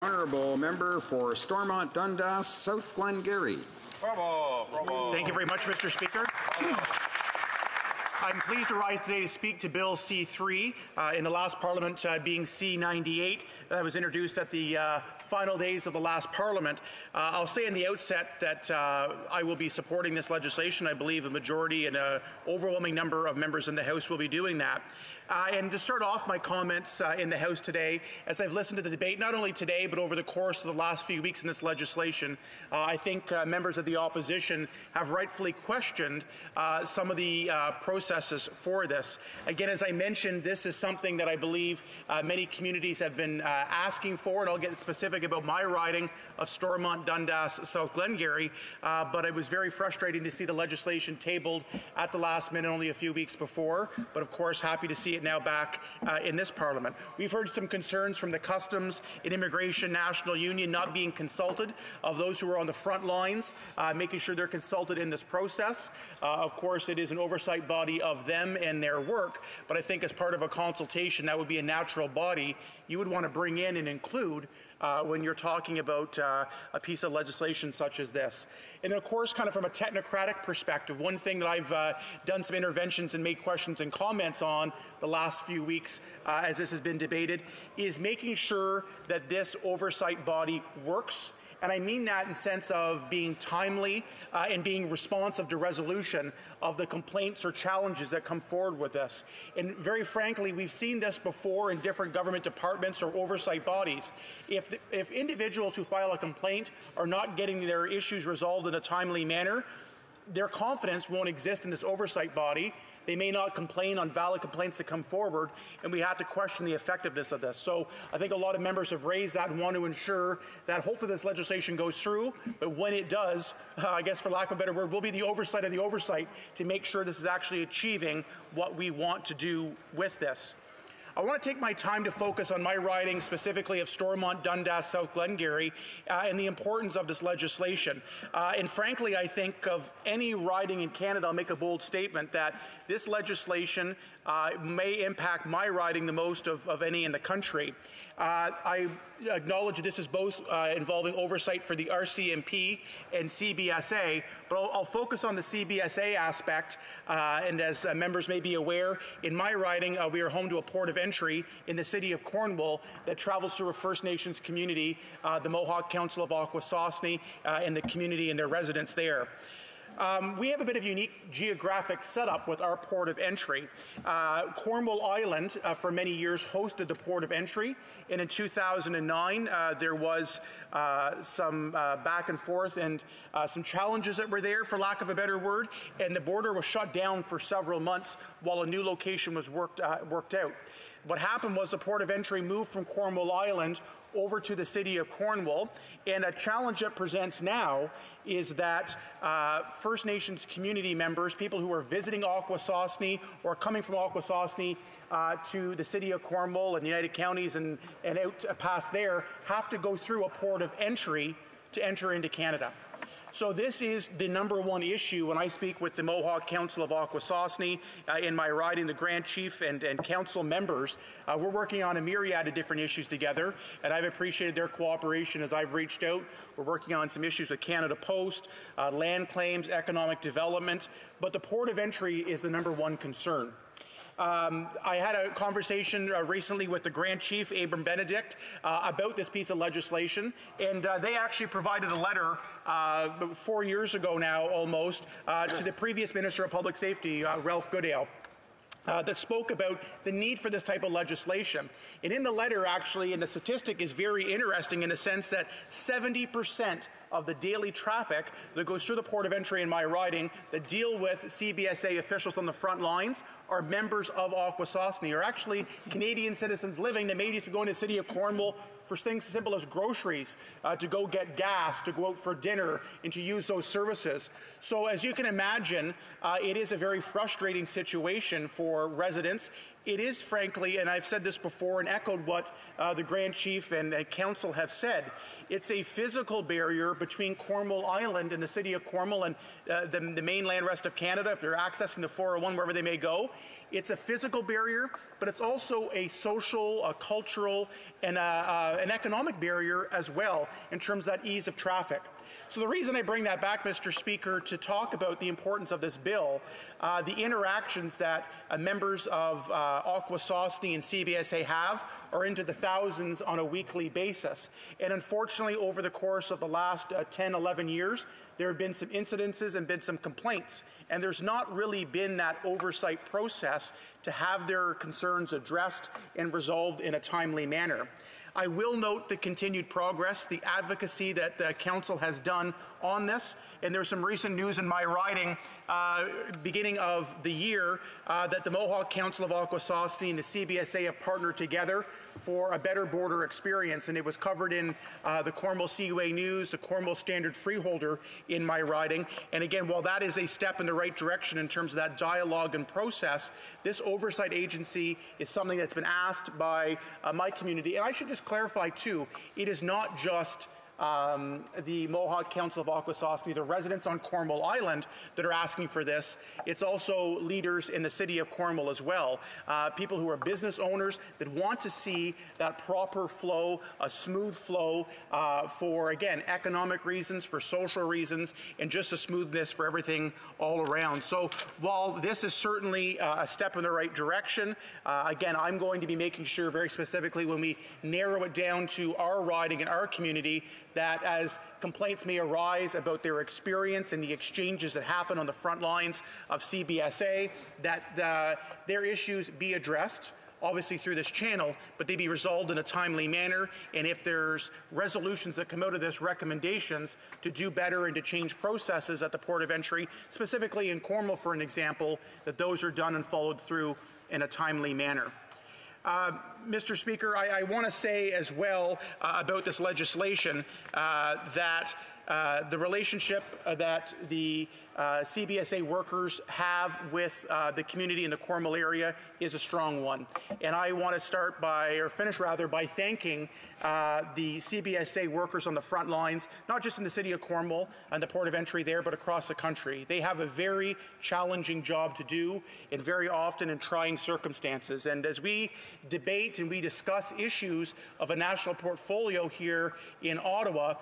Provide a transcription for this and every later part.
Honourable Member for Stormont Dundas, South Glengarry. Bravo, bravo. Thank you very much, Mr. Speaker. I'm pleased to rise today to speak to Bill C-3 in the last Parliament being C-98 that was introduced at the final days of the last Parliament. I'll say in the outset that I will be supporting this legislation. I believe a majority and an overwhelming number of members in the House will be doing that. And to start off my comments in the House today, as I've listened to the debate, not only today but over the course of the last few weeks in this legislation, I think members of the opposition have rightfully questioned some of the processes for this. Again, as I mentioned, this is something that I believe many communities have been asking for, and I'll get specific about my riding of Stormont, Dundas, South Glengarry, but it was very frustrating to see the legislation tabled at the last minute only a few weeks before, but of course happy to see it now back in this Parliament. We've heard some concerns from the Customs and Immigration National Union not being consulted, of those who are on the front lines, making sure they're consulted in this process. Of course, it is an oversight body of them and their work, but I think as part of a consultation, that would be a natural body you would want to bring in and include when you're talking about a piece of legislation such as this. And then, of course, kind of from a technocratic perspective, one thing that I've done some interventions and made questions and comments on the last few weeks as this has been debated is making sure that this oversight body works. And I mean that in the sense of being timely and being responsive to resolution of the complaints or challenges that come forward with this. And very frankly, we've seen this before in different government departments or oversight bodies. If individuals who file a complaint are not getting their issues resolved in a timely manner, their confidence won't exist in this oversight body. They may not complain on valid complaints that come forward, and we have to question the effectiveness of this. So I think a lot of members have raised that and want to ensure that hopefully this legislation goes through, but when it does, I guess for lack of a better word, will be the oversight of the oversight to make sure this is actually achieving what we want to do with this. I want to take my time to focus on my riding, specifically of Stormont, Dundas, South Glengarry, and the importance of this legislation. And frankly, I think of any riding in Canada, I'll make a bold statement that this legislation may impact my riding the most of any in the country. I acknowledge that this is both involving oversight for the RCMP and CBSA, but I'll focus on the CBSA aspect, and as members may be aware, in my riding we are home to a port of entry in the city of Cornwall that travels through a First Nations community, the Mohawk Council of Akwesasne, and the community and their residents there. We have a bit of unique geographic setup with our port of entry. Cornwall Island for many years hosted the port of entry, and in 2009 there was some back and forth and some challenges that were there, for lack of a better word, and the border was shut down for several months while a new location was worked out. What happened was the port of entry moved from Cornwall Island over to the city of Cornwall, and a challenge that presents now is that First Nations community members, people who are visiting Akwesasne or coming from Akwesasne to the city of Cornwall and the United Counties and out past there, have to go through a port of entry to enter into Canada. So this is the number one issue when I speak with the Mohawk Council of Akwesasne in my riding, the Grand Chief and council members. We're working on a myriad of different issues together, and I've appreciated their cooperation as I've reached out. We're working on some issues with Canada Post, land claims, economic development, but the port of entry is the number one concern. I had a conversation recently with the Grand Chief, Abram Benedict, about this piece of legislation, and they actually provided a letter 4 years ago now, almost, to the previous Minister of Public Safety, Ralph Goodale, that spoke about the need for this type of legislation. And in the letter, actually, and the statistic is very interesting in the sense that 70% of the daily traffic that goes through the port of entry in my riding that deal with CBSA officials on the front lines are members of Akwesasne, or actually Canadian citizens living that may just be going to the city of Cornwall for things as simple as groceries, to go get gas, to go out for dinner, and to use those services. So as you can imagine, it is a very frustrating situation for residents It is, frankly, and I've said this before and echoed what the Grand Chief and Council have said, it's a physical barrier between Cornwall Island and the city of Cornwall and the mainland rest of Canada, if they're accessing the 401, wherever they may go. It's a physical barrier, but it's also a social, a cultural, and an economic barrier as well in terms of that ease of traffic. So the reason I bring that back, Mr. Speaker, to talk about the importance of this bill, the interactions that members of Akwesasne and CBSA have are into the thousands on a weekly basis. And unfortunately, over the course of the last 10, 11 years, there have been some incidences and been some complaints. And there's not really been that oversight process to have their concerns addressed and resolved in a timely manner. I will note the continued progress, the advocacy that the Council has done on this, and there's some recent news in my riding beginning of the year that the Mohawk Council of Akwesasne and the CBSA have partnered together for a better border experience, and it was covered in the Cornwall Seaway News, the Cornwall Standard Freeholder in my riding. And again, while that is a step in the right direction in terms of that dialogue and process, this oversight agency is something that's been asked by my community. And I should just clarify too, it is not just the Mohawk Council of Akwesasne, the residents on Cornwall Island that are asking for this. It's also leaders in the city of Cornwall as well, people who are business owners that want to see that proper flow, a smooth flow for, again, economic reasons, for social reasons, and just a smoothness for everything all around. So while this is certainly a step in the right direction, again, I'm going to be making sure very specifically when we narrow it down to our riding and our community that as complaints may arise about their experience and the exchanges that happen on the front lines of CBSA, that their issues be addressed, obviously through this channel, but they be resolved in a timely manner. And if there's resolutions that come out of this, recommendations to do better and to change processes at the port of entry, specifically in Cornwall, for an example, that those are done and followed through in a timely manner. Mr. Speaker, I want to say as well about this legislation that the relationship that the CBSA workers have with the community in the Cornwall area is a strong one. And I want to start by, or finish rather, by thanking the CBSA workers on the front lines, not just in the city of Cornwall and the port of entry there, but across the country. They have a very challenging job to do and very often in trying circumstances. And as we debate and we discuss issues of a national portfolio here in Ottawa,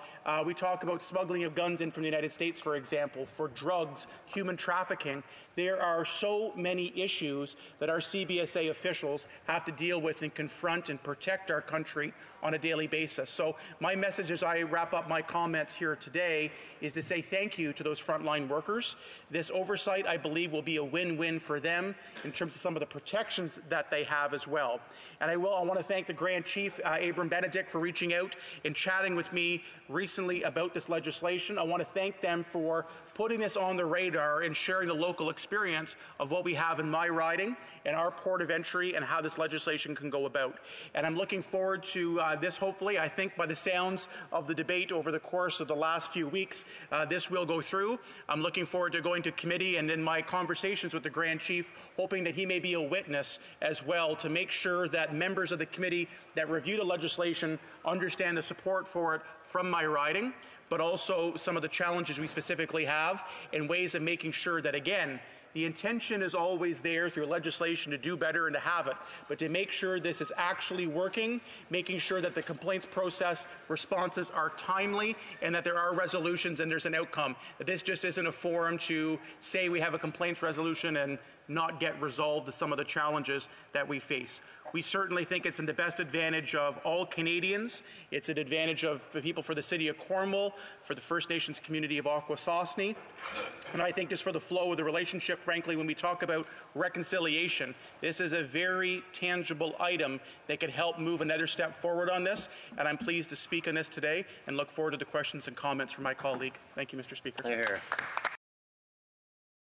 we talk about smuggling of guns in from the United States, for example, for drugs, human trafficking. There are so many issues that our CBSA officials have to deal with and confront and protect our country on a daily basis. So my message as I wrap up my comments here today is to say thank you to those frontline workers. This oversight, I believe, will be a win-win for them in terms of some of the protections that they have as well. And I want to thank the Grand Chief, Abram Benedict, for reaching out and chatting with me recently about this legislation. I want to thank them for putting this on the radar and sharing the local experience of what we have in my riding and our port of entry and how this legislation can go about. And I'm looking forward to this, hopefully. I think by the sounds of the debate over the course of the last few weeks, this will go through. I'm looking forward to going to committee and in my conversations with the Grand Chief, hoping that he may be a witness as well to make sure that members of the committee that review the legislation understand the support for it from my riding, but also some of the challenges we specifically have and ways of making sure that, again, the intention is always there through legislation to do better and to have it, but to make sure this is actually working, making sure that the complaints process responses are timely and that there are resolutions and there's an outcome, that this just isn't a forum to say we have a complaints resolution and not get resolved to some of the challenges that we face. We certainly think it's in the best advantage of all Canadians. It's an advantage of the people for the city of Cornwall, for the First Nations community of Akwesasne. And I think just for the flow of the relationship, frankly, when we talk about reconciliation, this is a very tangible item that could help move another step forward on this. And I'm pleased to speak on this today and look forward to the questions and comments from my colleague. Thank you, Mr. Speaker. Here.